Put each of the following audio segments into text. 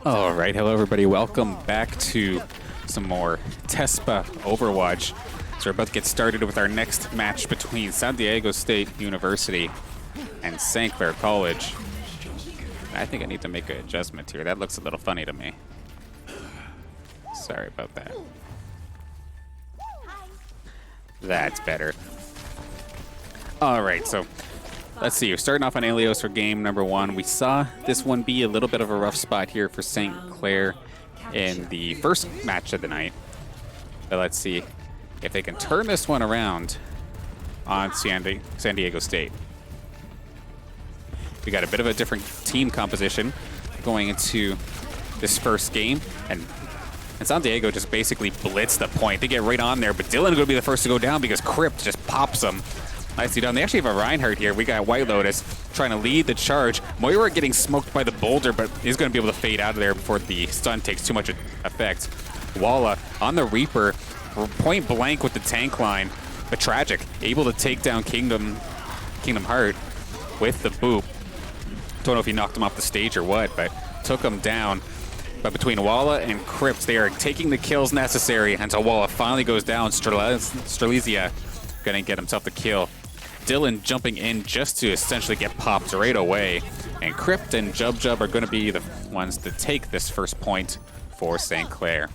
All right, hello everybody. Welcome back to some more TESPA Overwatch. So we're about to get started with our next match between San Diego State University and St. Clair College. I think I need to make an adjustment here. That looks a little funny to me. Sorry about that. That's better. All right, so let's see. We're starting off on Alios for game number one. We saw this one be a little bit of a rough spot here for St. Clair in the first match of the night. But let's see if they can turn this one around on San Diego State. We got a bit of a different team composition going into this first game, and San Diego just basically blitzed the point. They get right on there, but Dylan going to be the first to go down because Crypt just pops them. Nicely done. They actually have a Reinhardt here. We got White Lotus trying to lead the charge. Moira getting smoked by the boulder, but he's going to be able to fade out of there before the stun takes too much effect. Walla on the Reaper, point blank with the tank line, but Tragic able to take down Kingdom Heart with the boop. Don't know if he knocked him off the stage or what, but took him down. But between Walla and Crypt, they are taking the kills necessary until Walla finally goes down. Strelizia gonna get himself the kill. Dylan jumping in just to essentially get popped right away. And Crypt and Jub are going to be the ones to take this first point for St. Clair.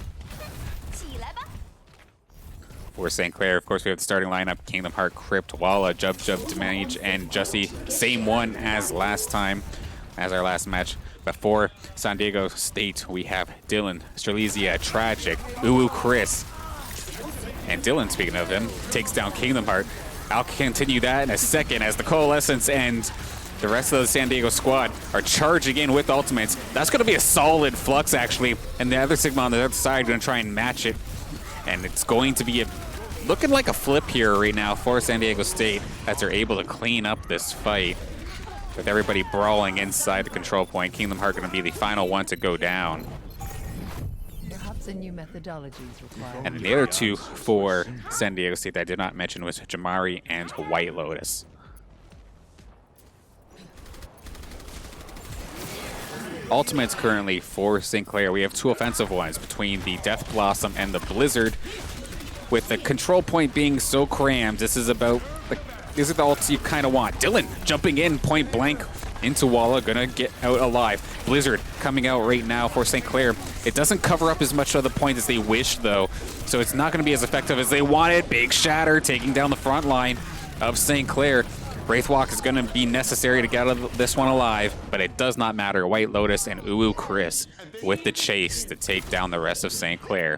For St. Clair, of course, we have the starting lineup: Kingdom Heart, Crypt, Walla, Jub, Damage, and Jussie. Same one as last time, as our last match. But for San Diego State, we have Dylan, Strelizia, Tragic, Chris. And Dylan, speaking of him, takes down Kingdom Heart. I'll continue that in a second as the Coalescence and the rest of the San Diego squad are charging in with ultimates. That's going to be a solid flux, actually. And the other Sigma on the other side going to try and match it. And it's going to be looking like a flip here right now for San Diego State as they're able to clean up this fight with everybody brawling inside the control point. Kingdom Heart going to be the final one to go down. And new methodologies required. And then the other two for San Diego State that I did not mention was Jamari and White Lotus. Ultimates currently for St. Clair. We have two offensive ones between the Death Blossom and the Blizzard. With the control point being so crammed, these are the ults you kind of want. Dylan jumping in point blank into Walla, gonna get out alive. Blizzard coming out right now for St. Clair. It doesn't cover up as much of the point as they wish, though, so it's not gonna be as effective as they wanted. Big Shatter taking down the front line of St. Clair. Wraithwalk is gonna be necessary to get out of this one alive, but it does not matter. White Lotus and Chris with the chase to take down the rest of St. Clair.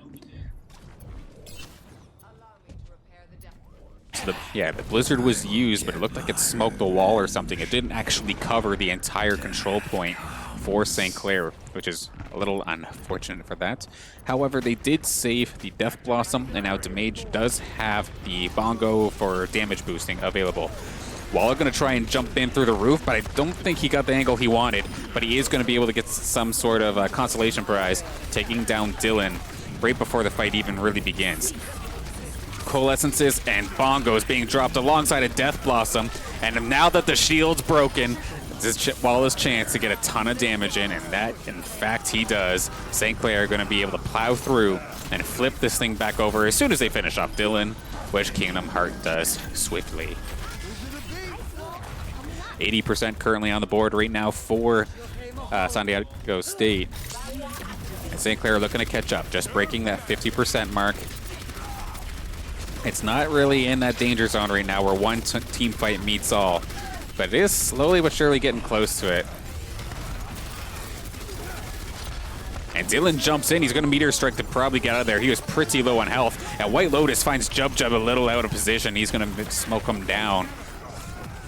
So the Blizzard was used, but it looked like it smoked the wall or something. It didn't actually cover the entire control point for St. Clair, which is a little unfortunate for that. However, they did save the Death Blossom, and now Damage does have the Bongo for damage boosting available. Walla going to try and jump in through the roof, but I don't think he got the angle he wanted. But he is going to be able to get some sort of consolation prize, taking down Dylan right before the fight even really begins. Coalescences and Bongos being dropped alongside a Death Blossom, and now that the shield's broken, this is Walla's chance to get a ton of damage in, and that, in fact, he does. St. Clair are going to be able to plow through and flip this thing back over as soon as they finish off Dylan, which Kingdom Heart does swiftly. 80% currently on the board right now for San Diego State. And St. Clair looking to catch up, just breaking that 50% mark. It's not really in that danger zone right now where one team fight meets all, but it is slowly but surely getting close to it. And Dylan jumps in. He's going to Meteor Strike to probably get out of there. He was pretty low on health. And White Lotus finds Jub a little out of position. He's going to smoke him down.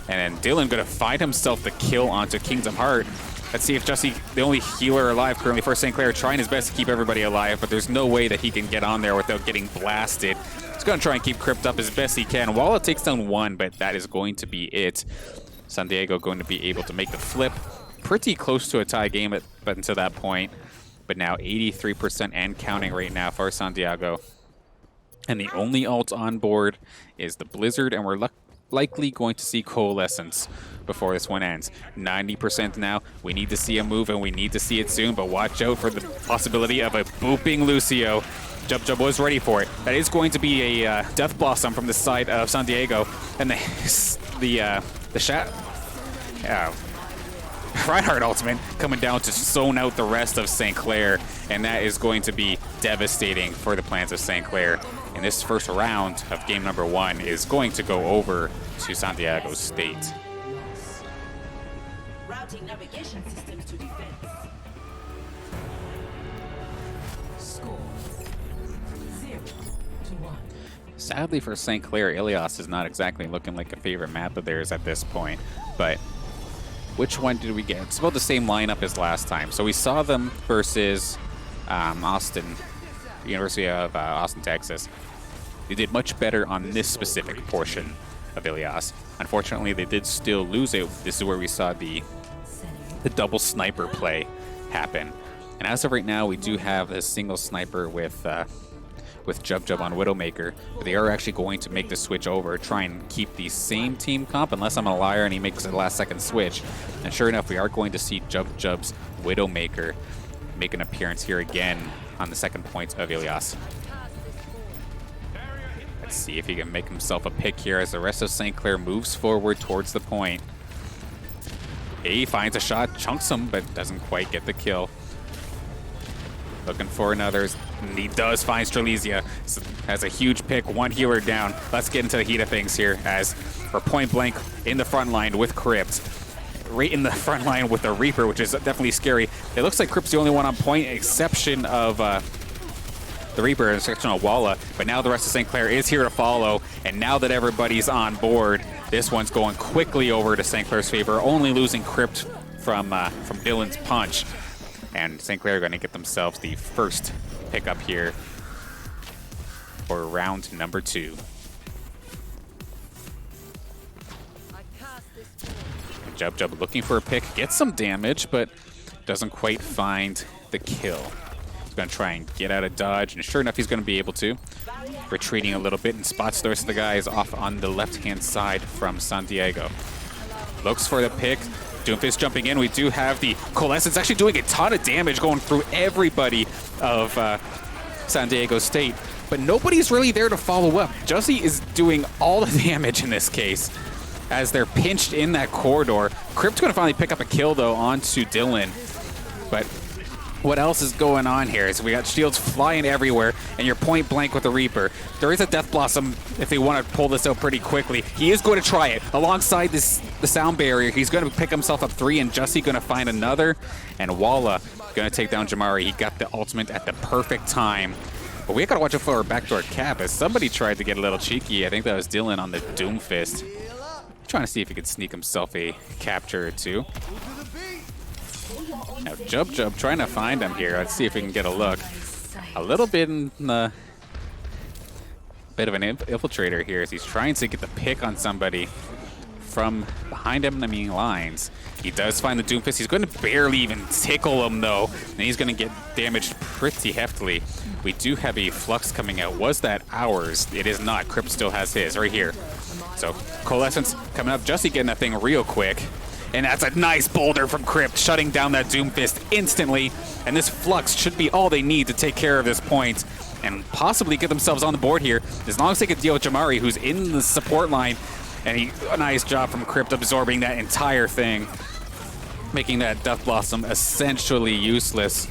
And then Dylan going to find himself the kill onto Kingdom Heart. Let's see if Jussie, the only healer alive currently for St. Clair, trying his best to keep everybody alive, but there's no way that he can get on there without getting blasted. He's going to try and keep Crypt up as best he can. Walla takes down one, but that is going to be it. San Diego going to be able to make the flip. Pretty close to a tie game but until that point. But now 83% and counting right now for San Diego. And the only ult on board is the Blizzard, and we're likely going to see Coalescence before this one ends. 90% now. We need to see a move, and we need to see it soon, but watch out for the possibility of a booping Lucio. Jub was ready for it. That is going to be a Death Blossom from the side of San Diego, and the Reinhardt ultimate coming down to zone out the rest of St. Clair, and that is going to be devastating for the plans of St. Clair. And this first round of game number 1 is going to go over to San Diego State. Routing navigation systems to defense. Score 0-1. Sadly for St. Clair, Ilios is not exactly looking like a favorite map of theirs at this point, but which one did we get? It's about the same lineup as last time. So we saw them versus Austin, University of Austin, Texas. They did much better on this specific portion of Ilios. Unfortunately, they did still lose it. This is where we saw the double sniper play happen. And as of right now, we do have a single sniper with Jub on Widowmaker, but they are actually going to make the switch over, try and keep the same team comp, unless I'm a liar and he makes a last-second switch. And sure enough, we are going to see Jub's Widowmaker make an appearance here again on the second point of Ilios. Let's see if he can make himself a pick here as the rest of St. Clair moves forward towards the point. He finds a shot, chunks him, but doesn't quite get the kill. Looking for another, and he does find Strelizia. Has a huge pick, one healer down. Let's get into the heat of things here as we're point blank in the front line with Crypt. Right in the front line with the Reaper, which is definitely scary. It looks like Crypt's the only one on point, exception of the Reaper, exception of Walla. But now the rest of St. Clair is here to follow, and now that everybody's on board, this one's going quickly over to St. Clair's favor, only losing Crypt from Dylan's punch. And St. Clair are going to get themselves the first pickup here for round number 2. Jub looking for a pick, gets some damage, but doesn't quite find the kill. He's going to try and get out of dodge, and sure enough, he's going to be able to. Retreating a little bit and spots the rest of the guys off on the left-hand side from San Diego. Looks for the pick. Doomfist jumping in. We do have the Coalescence actually doing a ton of damage going through everybody of San Diego State, but nobody's really there to follow up. Jussie is doing all the damage in this case as they're pinched in that corridor. Crypt's going to finally pick up a kill, though, onto Dylan. But what else is going on here is we got shields flying everywhere, and you're point blank with the Reaper. There is a Death Blossom if they want to pull this out pretty quickly. He is going to try it. Alongside the sound barrier, he's going to pick himself up 3, and Jussie going to find another. And Walla going to take down Jamari. He got the ultimate at the perfect time. But we got to watch out for our backdoor cap as somebody tried to get a little cheeky. I think that was Dylan on the Doomfist. Trying to see if he could sneak himself a capture or two. Now Jub trying to find him here. Let's see if we can get a look. A little bit in the bit of an infiltrator here as he's trying to get the pick on somebody from behind him enemy lines. He does find the Doomfist. He's going to barely even tickle him though, and he's going to get damaged pretty heftily. We do have a Flux coming out. Was that ours? It is not. Crypt still has his right here. So Coalescence coming up. Jussie getting that thing real quick. And that's a nice boulder from Crypt, shutting down that Doomfist instantly. And this Flux should be all they need to take care of this point and possibly get themselves on the board here, as long as they can deal with Jamari, who's in the support line. And a nice job from Crypt absorbing that entire thing, making that Death Blossom essentially useless.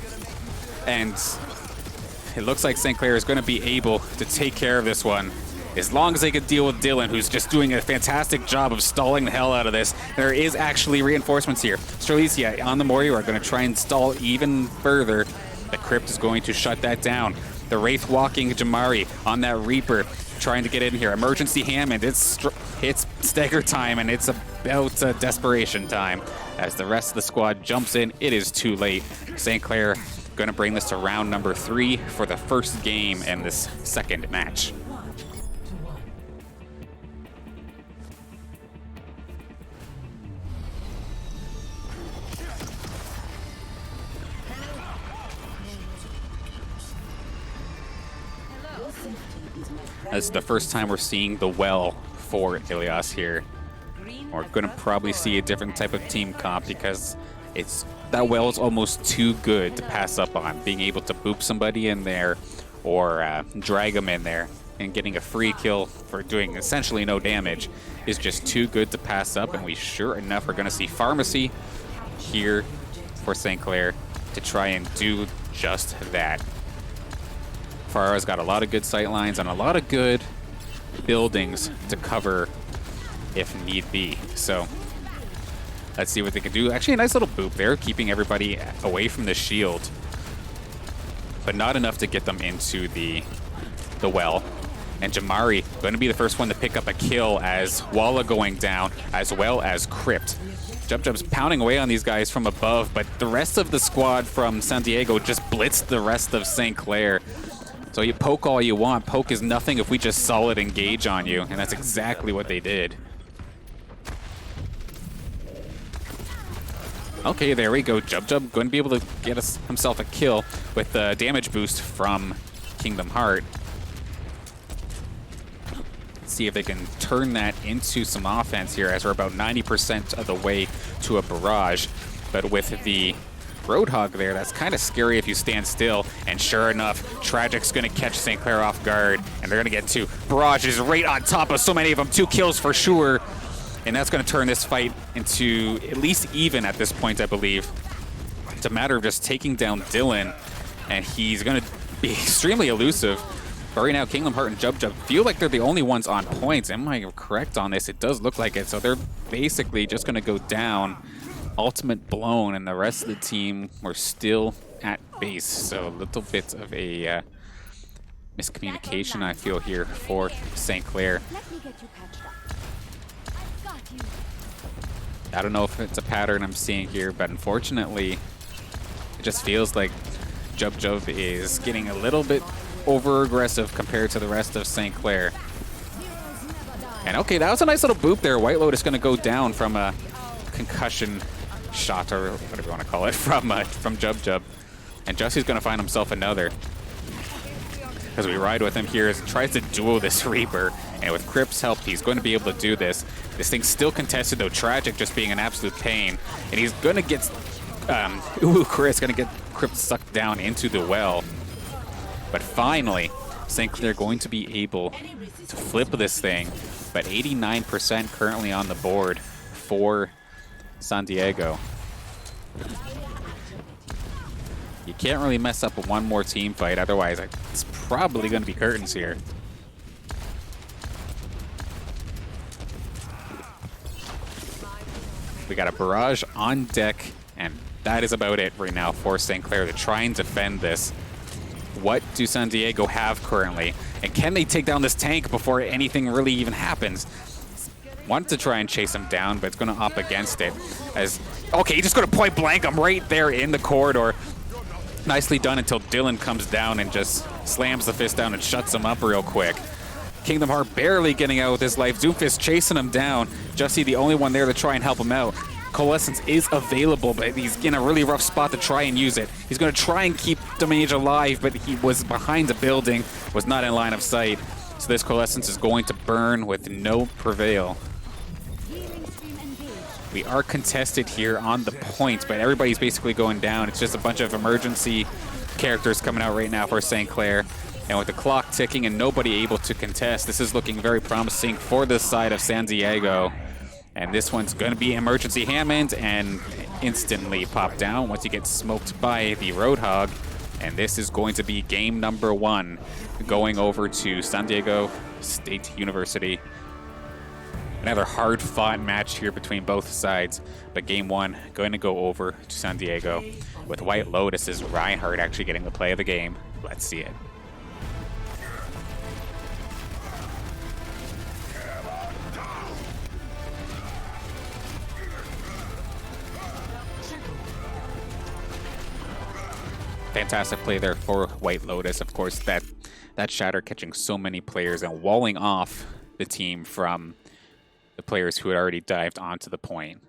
And it looks like St. Clair is going to be able to take care of this one, as long as they can deal with Dylan, who's just doing a fantastic job of stalling the hell out of this. There is actually reinforcements here. Strelitzia on the Morio are going to try and stall even further. The Crypt is going to shut that down. The Wraith walking Jamari on that Reaper, trying to get in here. Emergency Hammond, it's stagger time, and it's about desperation time. As the rest of the squad jumps in, it is too late. St. Clair going to bring this to round number 3 for the first game in this second match. This is the first time we're seeing the well for Ilias here. We're going to probably see a different type of team comp because that well is almost too good to pass up on. Being able to boop somebody in there or drag them in there and getting a free kill for doing essentially no damage is just too good to pass up, and we sure enough are going to see Pharmacy here for St. Clair to try and do just that. Farah's got a lot of good sight lines and a lot of good buildings to cover if need be. So let's see what they can do. Actually, a nice little boop there, keeping everybody away from the shield, but not enough to get them into the well. And Jamari going to be the first one to pick up a kill as Walla going down, as well as Crypt. Jub's pounding away on these guys from above, but the rest of the squad from San Diego just blitzed the rest of St. Clair. So you poke all you want. Poke is nothing if we just solid engage on you, and that's exactly what they did. Okay, there we go. Jub going to be able to get himself a kill with the damage boost from Kingdom Heart. See if they can turn that into some offense here, as we're about 90% of the way to a barrage. But with the Roadhog there, that's kind of scary if you stand still. And sure enough, Tragic's going to catch St. Clair off guard, and they're going to get two. Barrage is right on top of so many of them. 2 kills for sure. And that's going to turn this fight into at least even at this point, I believe. It's a matter of just taking down Dylan, and he's going to be extremely elusive. But right now, Kingdom Heart and Jub feel like they're the only ones on points. Am I correct on this? It does look like it. So they're basically just going to go down, ultimate blown, and the rest of the team were still at base. So a little bit of a miscommunication, I feel, here for St. Clair. I don't know if it's a pattern I'm seeing here, but unfortunately, it just feels like Jub is getting a little bit over-aggressive compared to the rest of St. Clair. And okay, that was a nice little boop there. White Lotus going to go down from a concussion shot, or whatever you want to call it, from Jub. And Jesse's going to find himself another. As we ride with him here as he tries to duel this Reaper. And with Crypt's help, he's going to be able to do this. This thing's still contested, though. Tragic just being an absolute pain. And he's going to get... Chris going to get Crypt sucked down into the well. But finally, St. Clair going to be able to flip this thing. But 89% currently on the board for San Diego. You can't really mess up with one more team fight, otherwise it's probably going to be curtains here. We got a barrage on deck, and that is about it right now for St. Clair to try and defend this. What do San Diego have currently? And can they take down this tank before anything really even happens? Wanted to try and chase him down, but it's going to opt against it. Okay, he's just going to point blank him right there in the corridor. Nicely done until Dylan comes down and just slams the fist down and shuts him up real quick. Kingdom Heart barely getting out with his life. Doomfist chasing him down. Justy the only one there to try and help him out. Coalescence is available, but he's in a really rough spot to try and use it. He's going to try and keep Dominage alive, but he was behind a building, was not in line of sight. So this Coalescence is going to burn with no prevail. We are contested here on the points, but everybody's basically going down. It's just a bunch of emergency characters coming out right now for St. Clair. And with the clock ticking and nobody able to contest, this is looking very promising for this side of San Diego. And this one's going to be emergency Hammond and instantly pop down once he gets smoked by the Roadhog. And this is going to be game number 1 going over to San Diego State University. Another hard-fought match here between both sides, but game 1 going to go over to San Diego with White Lotus's Reinhardt actually getting the play of the game. Let's see it. Fantastic play there for White Lotus. Of course, that shatter catching so many players and walling off the team from the players who had already dived onto the point.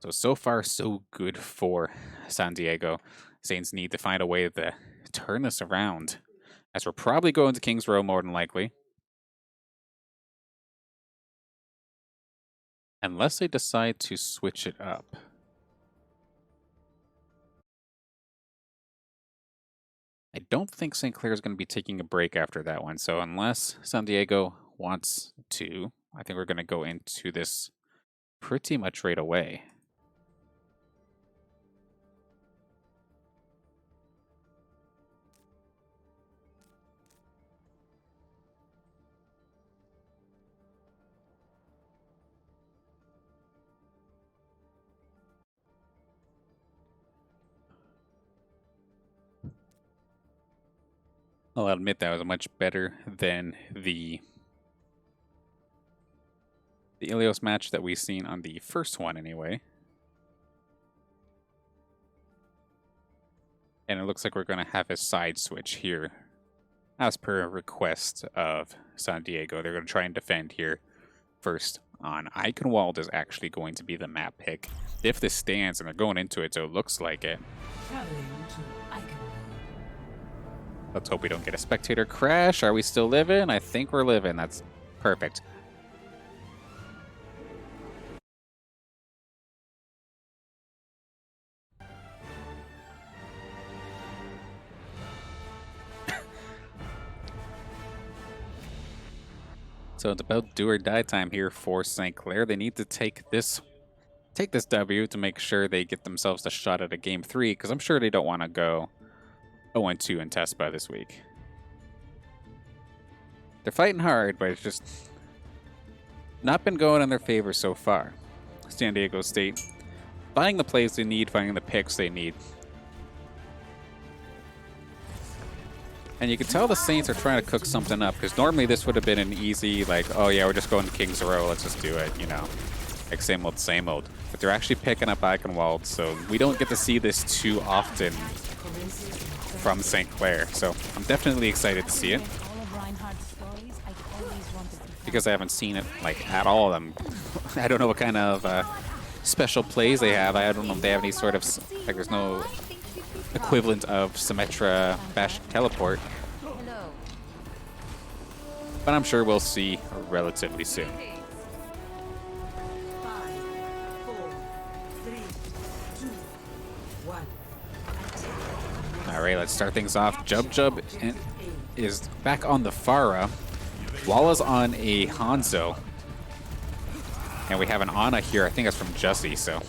So far, so good for San Diego. Saints need to find a way to turn this around, as we're probably going to King's Row more than likely. Unless they decide to switch it up. I don't think St. Clair is going to be taking a break after that one. So unless San Diego wants to, I think we're going to go into this pretty much right away. I'll admit that was much better than the Ilios match that we've seen on the first one anyway. And it looks like we're going to have a side switch here. As per request of San Diego, they're going to try and defend here first on Eichenwald is actually going to be the map pick. If this stands, and they're going into it, so it looks like it. Traveling to Eichenwald. Let's hope we don't get a spectator crash. Are we still living? I think we're living. That's perfect. So it's about do or die time here for St. Clair. They need to take this W to make sure they get themselves a shot at a game 3, because I'm sure they don't want to go 0-2 in TESPA this week. They're fighting hard, but it's just not been going in their favor so far. San Diego State finding the plays they need, finding the picks they need. And you can tell the Saints are trying to cook something up, because normally this would have been an easy, like, oh yeah, we're just going to King's Row, let's just do it, you know. Like same old, same old. But they're actually picking up Eichenwald, so we don't get to see this too often from St. Clair. So I'm definitely excited to see it, because I haven't seen it like at all. I don't know what kind of special plays they have. I don't know if they have any sort of, like, there's no equivalent of Symmetra Bash Teleport. But I'm sure we'll see relatively soon. 5, 4, 3, 2, 1. All right, let's start things off. Jub is back on the Pharah. Walla's on a Hanzo. And we have an Ana here. I think that's from Jussie, so.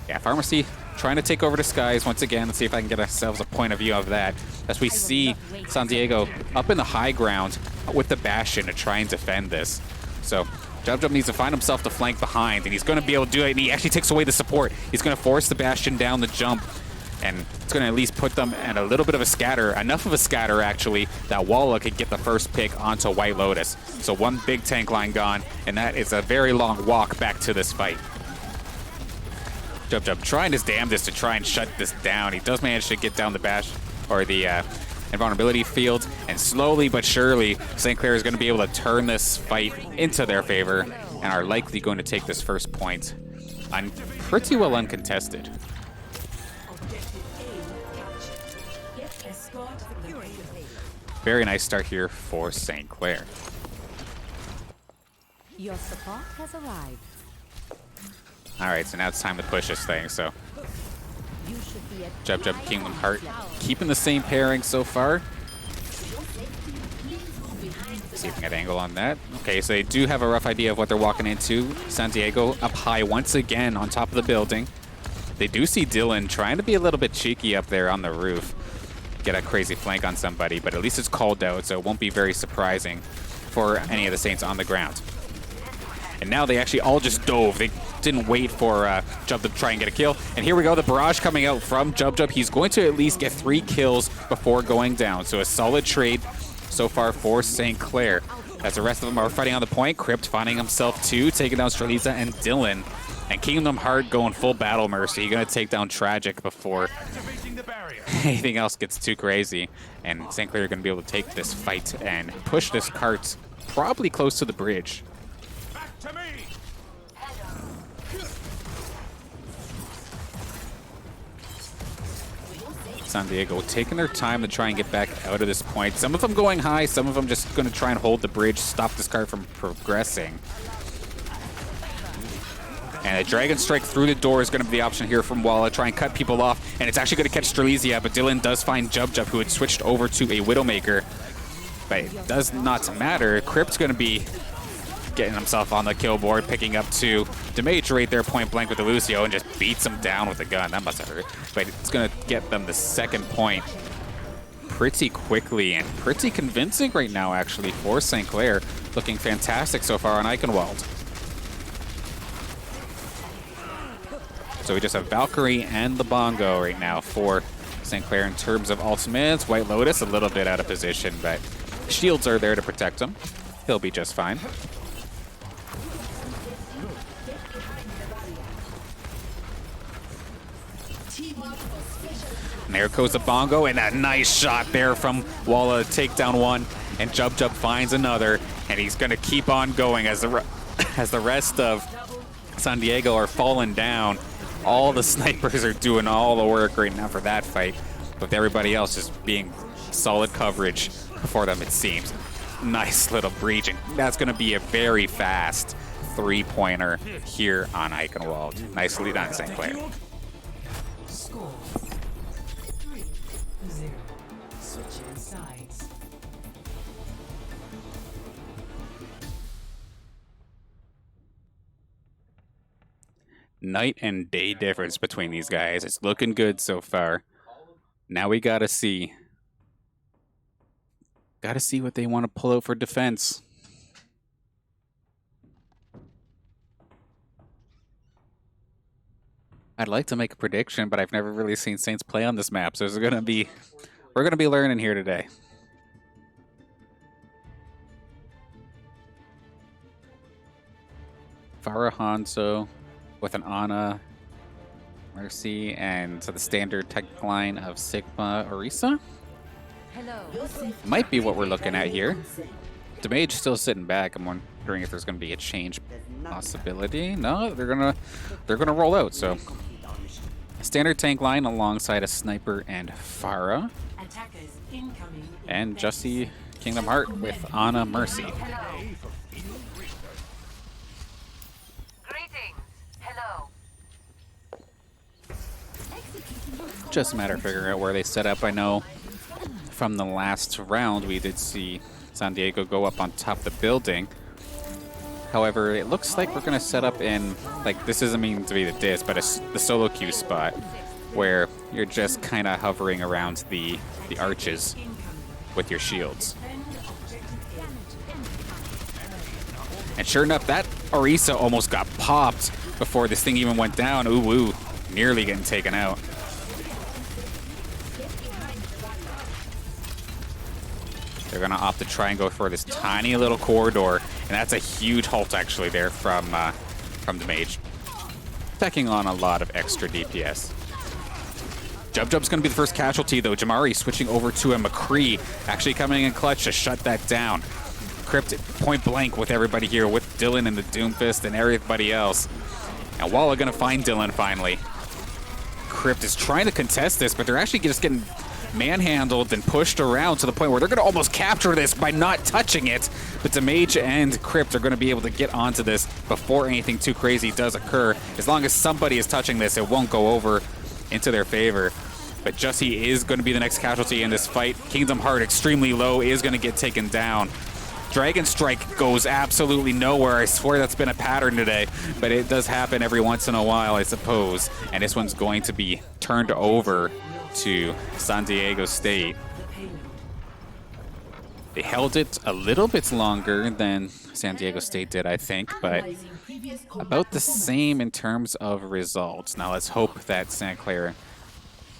Yeah, Pharmacy trying to take over the skies once again. Let's see if I can get ourselves a point of view of that. As we see San Diego up in the high ground with the Bastion to try and defend this. So Jub needs to find himself the flank behind, and he's going to be able to do it, and he actually takes away the support. He's going to force the Bastion down the jump, and it's going to at least put them at a little bit of a scatter, enough of a scatter actually, that Walla could get the first pick onto White Lotus. So one big tank line gone, and that is a very long walk back to this fight. Jub trying his damnedest to try and shut this down. He does manage to get down the bash, or the invulnerability field, and slowly but surely, St. Clair is going to be able to turn this fight into their favor, and are likely going to take this first point pretty well uncontested. Very nice start here for St. Clair. Your support has arrived. All right, so now it's time to push this thing. So You should be at Jub Kingdom Heart keeping the same pairing so far. See if we can get an angle on that. Okay, so they do have a rough idea of what they're walking into. San Diego up high once again on top of the building. They do see Dylan trying to be a little bit cheeky up there on the roof. Get a crazy flank on somebody, but at least it's called out, so it won't be very surprising for any of the Saints on the ground. And now they actually all just dove. They didn't wait for Jub to try and get a kill. And here we go, the barrage coming out from Jub. He's going to at least get 3 kills before going down. So a solid trade so far for St. Clair. As the rest of them are fighting on the point, Crypt finding himself 2, taking down Streliza and Dylan. And Kingdom Heart going full battle mercy. Going to take down Tragic before anything else gets too crazy. And St. Clair are going to be able to take this fight and push this cart probably close to the bridge. San Diego taking their time to try and get back out of this point. Some of them going high, some of them just going to try and hold the bridge, stop this cart from progressing. And a Dragon Strike through the door is going to be the option here from Walla. Try and cut people off. And it's actually going to catch Strelizia, but Dylan does find Jub, who had switched over to a Widowmaker. But it does not matter. Crypt's going to be getting himself on the kill board, picking up 2. Damage right there point blank with the Lucio and just beats him down with the gun. That must have hurt. But it's going to get them the second point pretty quickly and pretty convincing right now, actually, for St. Clair. Looking fantastic so far on Eichenwald. So we just have Valkyrie and the Bongo right now for St. Clair in terms of ultimates. White Lotus a little bit out of position, but shields are there to protect him. He'll be just fine. And there goes the Bongo, and a nice shot there from Walla to take down one, and Jub finds another, and he's going to keep on going as the rest of San Diego are falling down. All the snipers are doing all the work right now for that fight, with everybody else just being solid coverage for them, it seems. Nice little breach, and that's going to be a very fast 3-pointer here on Eichenwald. Nice lead on St. Clair. Score 3-0. Switching sides. Night and day difference between these guys. It's looking good so far. Now we gotta see. Gotta see what they want to pull out for defense. I'd like to make a prediction, but I've never really seen Saints play on this map, so we're gonna be learning here today. Farah Hanzo with an Ana, Mercy, and so the standard tech line of Sigma Orisa. Hello. Might be what we're looking at here. Damage still sitting back. I'm wondering if there's going to be a change possibility. No, they're gonna roll out. So a standard tank line alongside a sniper and Farah, Attackers incoming. and Jussie Kingdom Heart with Ana Mercy. Greetings. Hello. Just a matter of figuring out where they set up. I know from the last round we did see San Diego go up on top of the building. However, it looks like we're going to set up in, like, this doesn't mean to be the disc, but the solo queue spot where you're just kind of hovering around the arches with your shields. And sure enough, that Orisa almost got popped before this thing even went down. Ooh, nearly getting taken out. They're going to opt to try and go for this tiny little corridor, and that's a huge halt actually there from the mage. Stacking on a lot of extra DPS. Jub's going to be the first casualty though. Jamari switching over to a McCree, actually coming in clutch to shut that down. Crypt point blank with everybody here, with Dylan and the Doomfist and everybody else. And Walla going to find Dylan finally. Crypt is trying to contest this, but they're actually just getting manhandled and pushed around to the point where they're going to almost capture this by not touching it. But Damage and Crypt are going to be able to get onto this before anything too crazy does occur. As long as somebody is touching this, it won't go over into their favor. But Jussie is going to be the next casualty in this fight. Kingdom Heart extremely low, is going to get taken down. Dragon Strike goes absolutely nowhere. I swear that's been a pattern today, but it does happen every once in a while, I suppose. And this one's going to be turned over to San Diego State. They held it a little bit longer than San Diego State did, I think, but about the same in terms of results. Now let's hope that St. Clair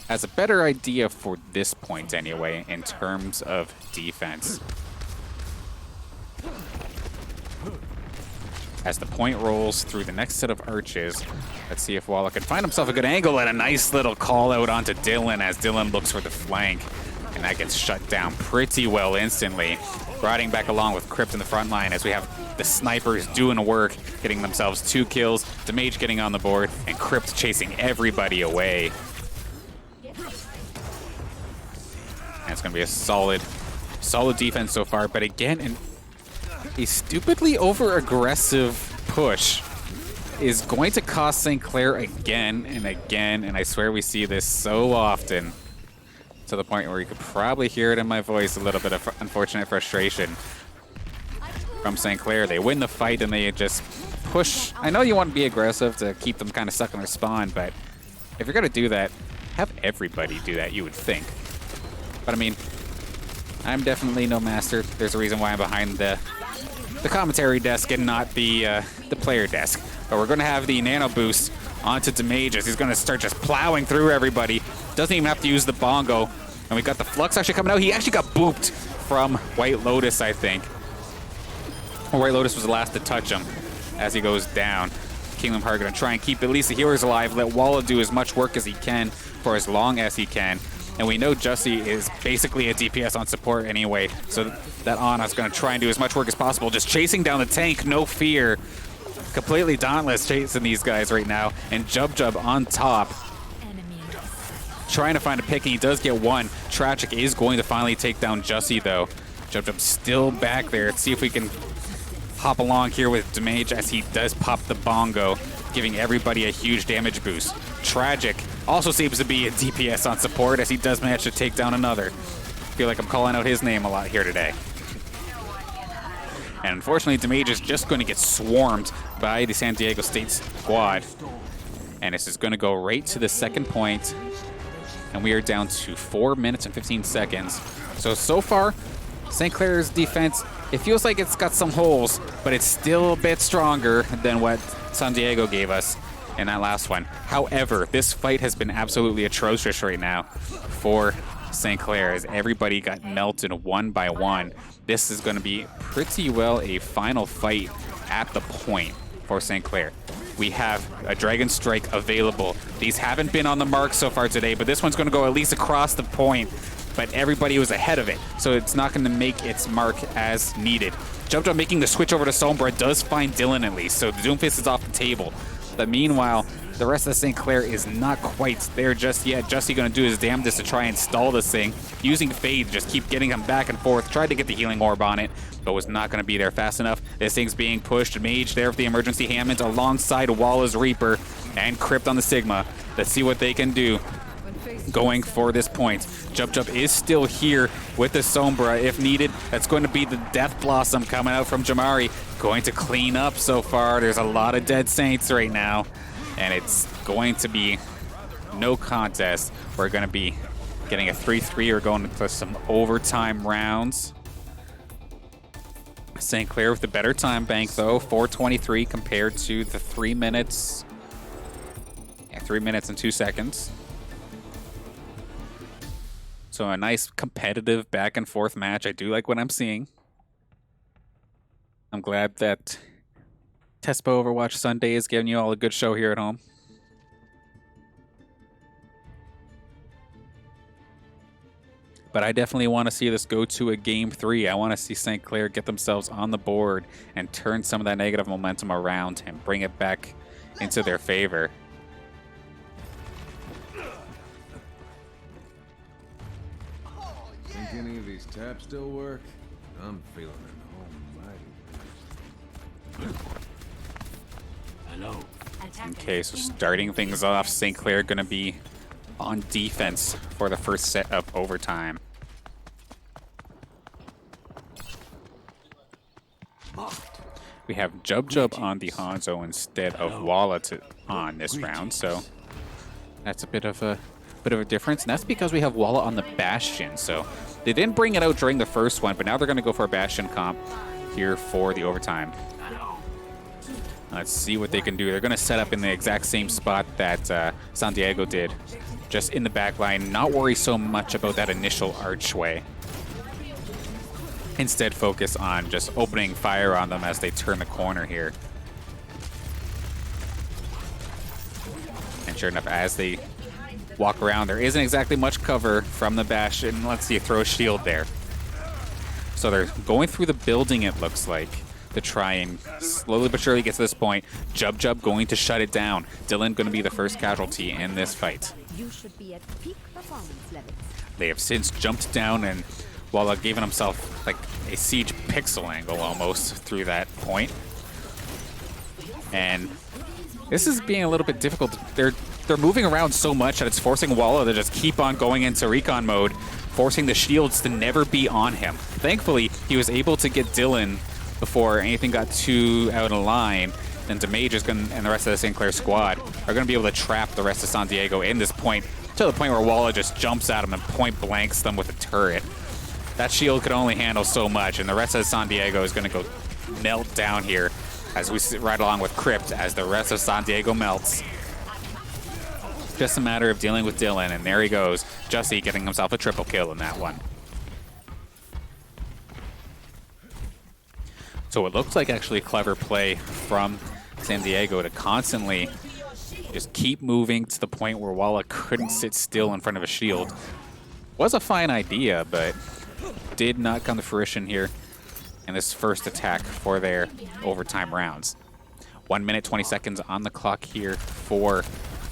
has a better idea for this point anyway in terms of defense. As the point rolls through the next set of arches, let's see if Walla can find himself a good angle and a nice little call out onto Dylan as Dylan looks for the flank. And that gets shut down pretty well instantly. Riding back along with Crypt in the front line as we have the snipers doing work, getting themselves 2 kills, Damage getting on the board, and Crypt chasing everybody away. And it's going to be a solid defense so far, but again, a stupidly over-aggressive push is going to cost St. Clair again and again, and I swear we see this so often, to the point where you could probably hear it in my voice, a little bit of unfortunate frustration from St. Clair. They win the fight and they just push. I know you want to be aggressive to keep them kind of stuck in their spawn, but if you're going to do that, have everybody do that, you would think. But I mean, I'm definitely no master. There's a reason why I'm behind the commentary desk and not the player desk. But we're going to have the nano boost onto Demages. He's going to start just plowing through everybody. Doesn't even have to use the bongo. And we got the flux actually coming out. He actually got booped from White Lotus, I think. Or White Lotus was the last to touch him as he goes down. Kingdom Heart going to try and keep at least the healers alive. Let Walla do as much work as he can for as long as he can. And we know Jussie is basically a DPS on support anyway, so that Ana's going to try and do as much work as possible. Just chasing down the tank, no fear. Completely dauntless chasing these guys right now. And Jub on top. Trying to find a pick, and he does get one. Tragic is going to finally take down Jussie, though. Jub still back there. Let's see if we can hop along here with Damage as he does pop the bongo, giving everybody a huge damage boost. Tragic also seems to be a DPS on support as he does manage to take down another. Feel like I'm calling out his name a lot here today. And unfortunately, Damage is just going to get swarmed by the San Diego State squad. And this is going to go right to the second point. And we are down to 4 minutes and 15 seconds. So far, St. Clair's defense, it feels like it's got some holes, but it's still a bit stronger than what San Diego gave us in that last one. However, this fight has been absolutely atrocious right now for St. Clair as everybody got melted one by one. This is going to be pretty well a final fight at the point for St. Clair. We have a Dragon Strike available. These haven't been on the mark so far today, but this one's going to go at least across the point. But everybody was ahead of it, so it's not going to make its mark as needed. Jub making the switch over to Sombra does find Dylan at least, so the Doomfist is off the table. But meanwhile, the rest of St. Clair is not quite there just yet. Jussie going to do his damnedest to try and stall this thing, using Fade to just keep getting him back and forth. Tried to get the healing orb on it, but was not going to be there fast enough. This thing's being pushed. Mage there for the emergency Hammond alongside Walla's Reaper and Crypt on the Sigma. Let's see what they can do going for this point. Jub is still here with the Sombra if needed. That's going to be the Death Blossom coming out from Jamari. Going to clean up so far. There's a lot of dead Saints right now. And it's going to be no contest. We're going to be getting a 3-3. We're going to some overtime rounds. St. Clair with the better time bank, though. 4:23 compared to the 3 minutes. Yeah, 3 minutes and 2 seconds. So a nice competitive back and forth match. I do like what I'm seeing. I'm glad that TESPA Overwatch Sunday is giving you all a good show here at home. But I definitely want to see this go to a Game 3. I want to see St. Clair get themselves on the board and turn some of that negative momentum around and bring it back into their favor. Think any of these taps still work? I'm feeling an almighty. Hello. Okay, so starting things off, St. Clair going to be on defense for the first set of overtime. We have Jub on the Hanzo instead of Walla on this round, so that's a bit of a difference, and that's because we have Walla on the Bastion. So they didn't bring it out during the first one, but now they're going to go for a Bastion comp here for the overtime. Let's see what they can do. They're going to set up in the exact same spot that San Diego did, just in the back line. Not worry so much about that initial archway. Instead, focus on just opening fire on them as they turn the corner here. And sure enough, as they walk around, there isn't exactly much cover from the Bastion. Let's see, throw a shield there. So they're going through the building, it looks like, to try and slowly but surely get to this point. Jub going to shut it down. Dylan going to be the first casualty in this fight. You should be at peak performance levels. They have since jumped down, and Walla giving himself like a siege pixel angle almost through that point. And This is being a little bit difficult. They're moving around so much that it's forcing Walla to just keep on going into recon mode, forcing the shields to never be on him. Thankfully, he was able to get Dylan before anything got too out of line. Then Damage is going and the rest of the St. Clair squad are going to be able to trap the rest of San Diego in this point, to the point where Walla just jumps at him and point blanks them with a turret. That shield could only handle so much, and the rest of San Diego is going to go melt down here as we sit right along with Crypt as the rest of San Diego melts. Just a matter of dealing with Dylan, and there he goes. Jussie getting himself a triple kill in that one. So it looks like actually a clever play from San Diego to constantly just keep moving to the point where Walla couldn't sit still in front of a shield. Was a fine idea, but did not come to fruition here in this first attack for their overtime rounds. 1 minute, 20 seconds on the clock here for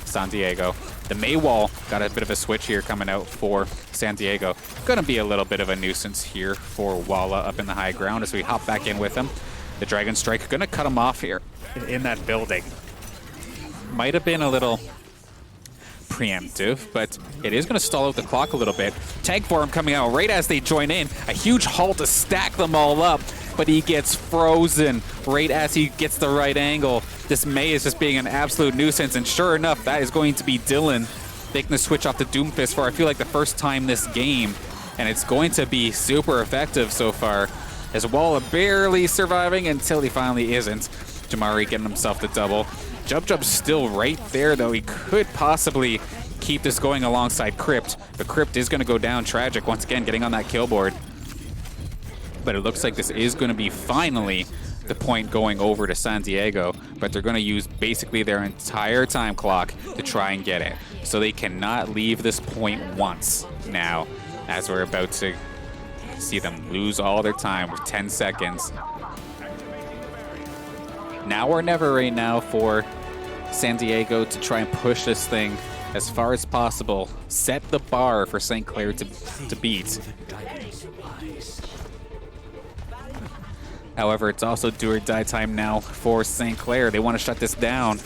San Diego. The Mei wall got a bit of a switch here coming out for San Diego. Gonna be a little bit of a nuisance here for Walla up in the high ground as we hop back in with him. The Dragon Strike gonna cut him off here in that building. Might have been a little preemptive, but it is going to stall out the clock a little bit. Tag for him coming out right as they join in. A huge halt to stack them all up, but he gets frozen right as he gets the right angle. This Mei is just being an absolute nuisance, and sure enough, that is going to be Dylan making the switch off the Doomfist for, I feel like, the first time this game, and it's going to be super effective so far, as Walla barely surviving until he finally isn't. Jamari getting himself the double. Jub's still right there, though. He could possibly keep this going alongside Crypt, but Crypt is going to go down. Tragic, once again, getting on that kill board. But it looks like this is going to be finally the point going over to San Diego, but they're going to use basically their entire time clock to try and get it. So they cannot leave this point once now, as we're about to see them lose all their time with 10 seconds. Now or never right now for San Diego to try and push this thing as far as possible. Set the bar for St. Clair to beat. However, it's also do or die time now for St. Clair. They want to shut this down,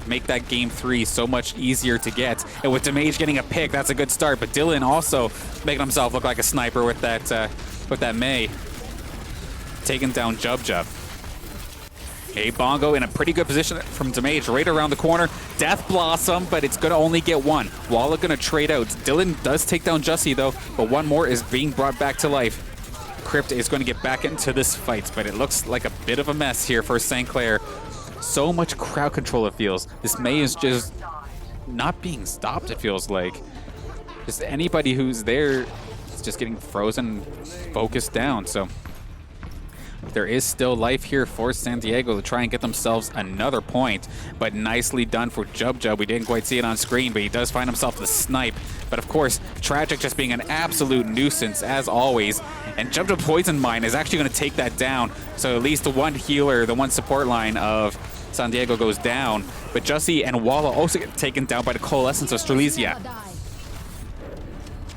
make that game 3 so much easier to get. And with Damage getting a pick, that's a good start. But Dylan also making himself look like a sniper with that Mei. Taking down Jub. A Bongo in a pretty good position from Damage right around the corner. Death Blossom, but it's going to only get one. Walla going to trade out. Dylan does take down Jussie, though, but one more is being brought back to life. Crypt is going to get back into this fight, but it looks like a bit of a mess here for St. Clair. So much crowd control, it feels. This Mei is just not being stopped, it feels like. Just anybody who's there is just getting frozen, focused down, so there is still life here for San Diego to try and get themselves another point, but nicely done for Jub. We didn't quite see it on screen, but he does find himself the snipe. But of course, Tragic just being an absolute nuisance as always, and Jub Poison Mine is actually going to take that down. So at least the one healer, the one support line of San Diego goes down, but Jussie and Walla also get taken down by the Coalescence of Strelitzia.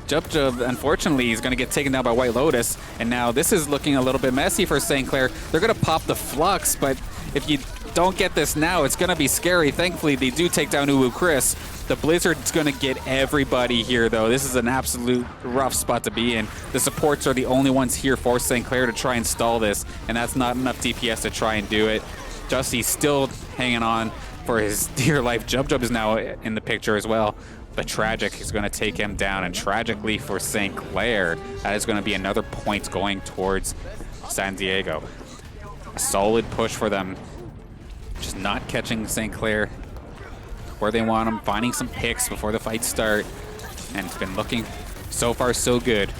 Jub, unfortunately, is going to get taken down by White Lotus, and now this is looking a little bit messy for St. Clair. They're going to pop the Flux, but if you don't get this now, it's going to be scary. Thankfully, they do take down Uwu Chris. The Blizzard's going to get everybody here, though. This is an absolute rough spot to be in. The supports are the only ones here for St. Clair to try and stall this, and that's not enough DPS to try and do it. Jussie's still hanging on for his dear life. Jub is now in the picture as well. The Tragic is going to take him down, and tragically for St. Clair, that is going to be another point going towards San Diego. A solid push for them, just not catching St. Clair where they want them, finding some picks before the fights start, and it's been looking so far so good.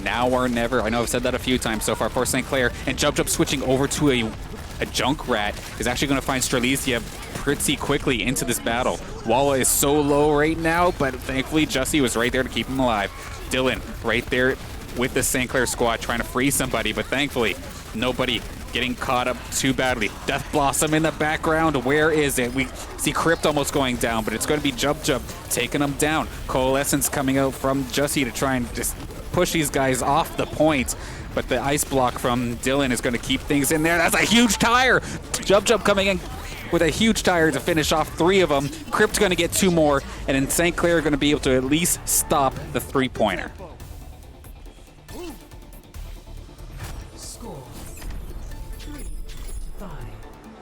Now or never. I know I've said that a few times so far for St. Clair, and Jub switching over to a Junkrat is actually going to find Strelitzia pretty quickly into this battle. Walla is so low right now, but thankfully Jussie was right there to keep him alive. Dylan right there with the St. Clair squad trying to free somebody, but thankfully nobody getting caught up too badly. Death Blossom in the background. Where is it? We see Crypt almost going down, but it's going to be Jub taking him down. Coalescence coming out from Jussie to try and just push these guys off the point. but the ice block from Dylan is going to keep things in there. That's a huge tire. Jub coming in with a huge tire to finish off 3 of them. Crypt's going to get 2 more, and then St. Clair are going to be able to at least stop the 3-pointer. Score 3-5.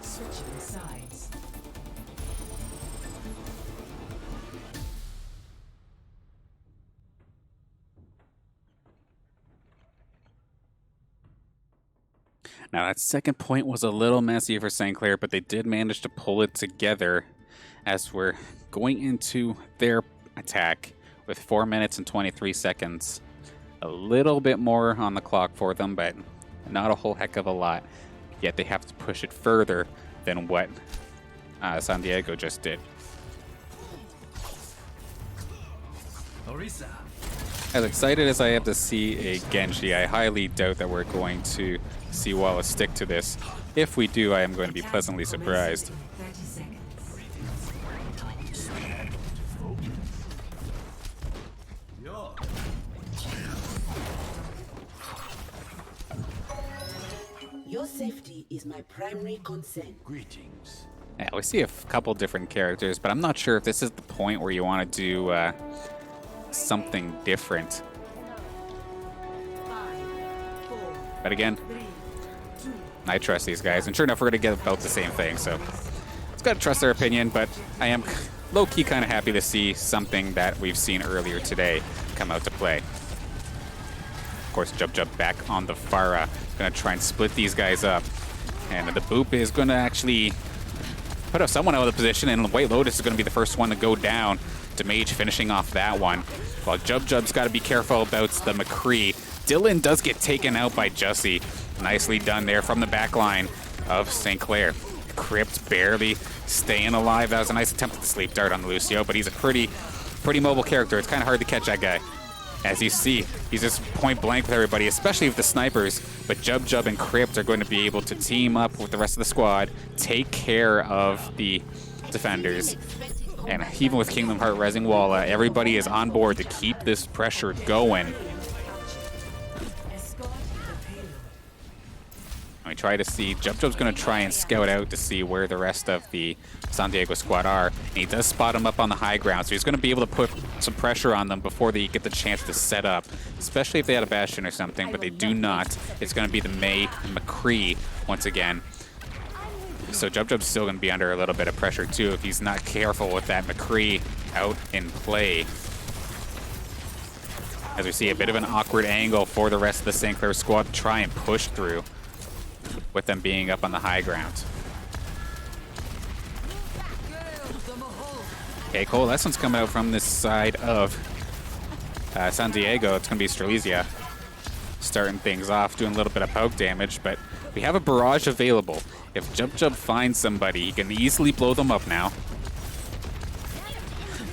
Switching sides. Now that second point was a little messy for St. Clair, but they did manage to pull it together as we're going into their attack with 4 minutes and 23 seconds. A little bit more on the clock for them, but not a whole heck of a lot. Yet they have to push it further than what San Diego just did. As excited as I am to see a Genji, I highly doubt that we're going to see Wallace stick to this. If we do, I am going to be pleasantly surprised. 30 seconds. Your safety is my primary concern. Greetings. Yeah, we see a couple different characters, but I'm not sure if this is the point where you want to do something different. 5, 4, But again, 3, 2. I trust these guys, and sure enough, we're going to get about the same thing, so it's got to trust their opinion, but I am low-key kind of happy to see something that we've seen earlier today come out to play. Of course, Jub back on the Pharah, going to try and split these guys up, and the Boop is going to actually put someone out of the position, and White Lotus is going to be the first one to go down. Demage finishing off that one, while Jub's got to be careful about the McCree. Dylan does get taken out by Jussie. Nicely done there from the back line of St. Clair. Crypt barely staying alive. That was a nice attempt at the sleep dart on Lucio, but he's a pretty mobile character. It's kind of hard to catch that guy. As you see, he's just point blank with everybody, especially with the snipers. But Jub and Crypt are going to be able to team up with the rest of the squad, take care of the defenders. And even with Kingdom Heart Resing Walla, everybody is on board to keep this pressure going. And we try to see, Jub's going to try and scout out to see where the rest of the San Diego squad are. And he does spot them up on the high ground, so he's going to be able to put some pressure on them before they get the chance to set up, especially if they had a Bastion or something, but they do not. It's going to be the Mei and McCree once again. So Jub's still going to be under a little bit of pressure too if he's not careful with that McCree out in play. As we see a bit of an awkward angle for the rest of the St. Clair squad to try and push through, with them being up on the high ground. Okay, Cole, this one's coming out from this side of San Diego. It's going to be Strelizia starting things off, doing a little bit of poke damage, but we have a barrage available. If Jub finds somebody, he can easily blow them up now.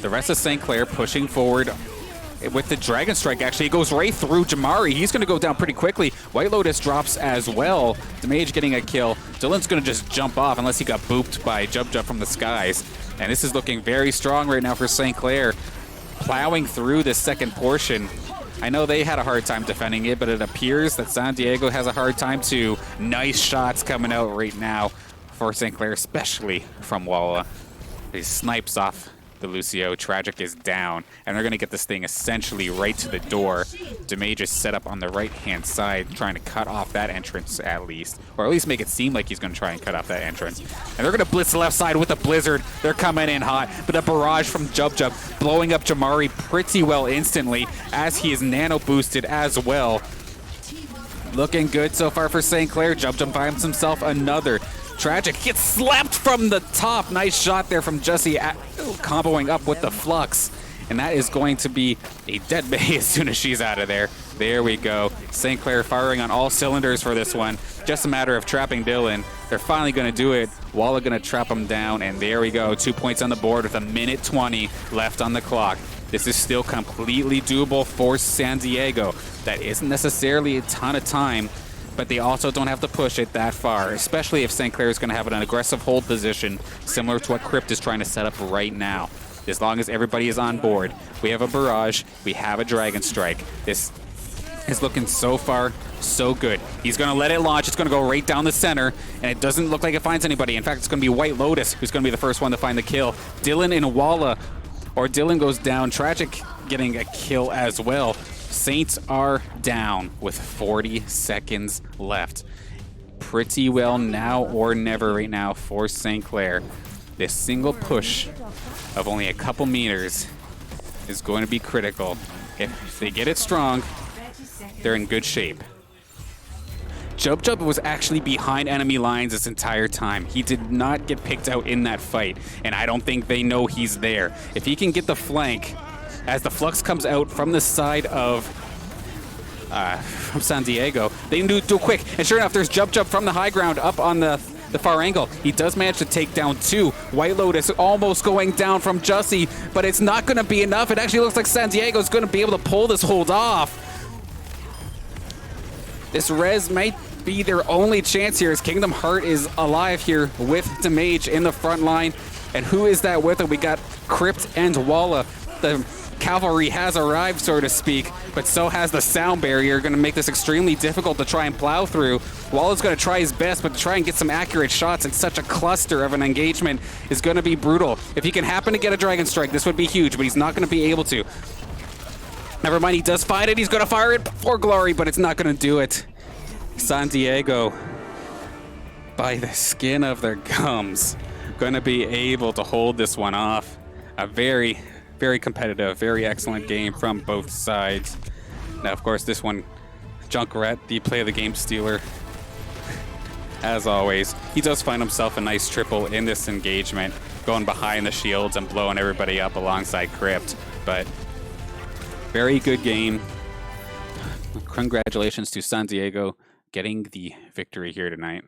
The rest of St. Clair pushing forward with the Dragon Strike. Actually, it goes right through Jamari. He's going to go down pretty quickly. White Lotus drops as well. Demage getting a kill. Dylan's going to just jump off unless he got booped by Jub from the skies. And this is looking very strong right now for St. Clair, plowing through this second portion. I know they had a hard time defending it, but it appears that San Diego has a hard time too. Nice shots coming out right now for St. Clair, especially from Walla. He snipes off the Lucio. Tragic is down, and they're going to get this thing essentially right to the door. Demage is set up on the right-hand side, trying to cut off that entrance at least, or at least make it seem like he's going to try and cut off that entrance. And they're going to blitz the left side with a Blizzard. They're coming in hot, but a barrage from Jub blowing up Jamari pretty well instantly as he is nano-boosted as well. Looking good so far for St. Clair. Jub finds himself another. Tragic gets slapped from the top. Nice shot there from Jussie, comboing up with the Flux. And that is going to be a dead Mei as soon as she's out of there. There we go. St. Clair firing on all cylinders for this one. Just a matter of trapping Dylan. They're finally going to do it. Walla going to trap him down. And there we go. 2 points on the board with 1:20 left on the clock. This is still completely doable for San Diego. That isn't necessarily a ton of time, but they also don't have to push it that far, especially if St. Clair is going to have an aggressive hold position similar to what Crypt is trying to set up right now. As long as everybody is on board, we have a barrage, we have a Dragon Strike. This is looking so far so good. He's going to let it launch. It's going to go right down the center, and it doesn't look like it finds anybody. In fact, it's going to be White Lotus who's going to be the first one to find the kill. Dylan and Walla, or Dylan goes down. Tragic getting a kill as well. Saints are down with 40 seconds left. Pretty well now or never right now for St. Clair. This single push of only a couple meters is going to be critical. If they get it strong, they're in good shape. Jub Jub was actually behind enemy lines this entire time. He did not get picked out in that fight, and I don't think they know he's there. If he can get the flank, as the flux comes out from the side of from San Diego, they can do it quick. And sure enough, there's Jub Jub from the high ground up on the far angle. He does manage to take down 2. White Lotus almost going down from Jussie, but it's not going to be enough. It actually looks like San Diego is going to be able to pull this hold off. This res might be their only chance here as Kingdom Heart is alive here with Damage in the front line. And who is that with him? We got Crypt and Walla. The cavalry has arrived, so to speak, but so has the sound barrier. Going to make this extremely difficult to try and plow through. Walla's going to try his best, but to try and get some accurate shots in such a cluster of an engagement is going to be brutal. If he can happen to get a Dragon Strike, this would be huge, but he's not going to be able to. Never mind, he does find it. He's going to fire it for glory, but it's not going to do it. San Diego, by the skin of their gums, going to be able to hold this one off. A very, very competitive, very excellent game from both sides. Now, of course, this one, Junkrat, the play of the game stealer, as always. He does find himself a nice triple in this engagement, going behind the shields and blowing everybody up alongside Crypt. But very good game. Congratulations to San Diego getting the victory here tonight.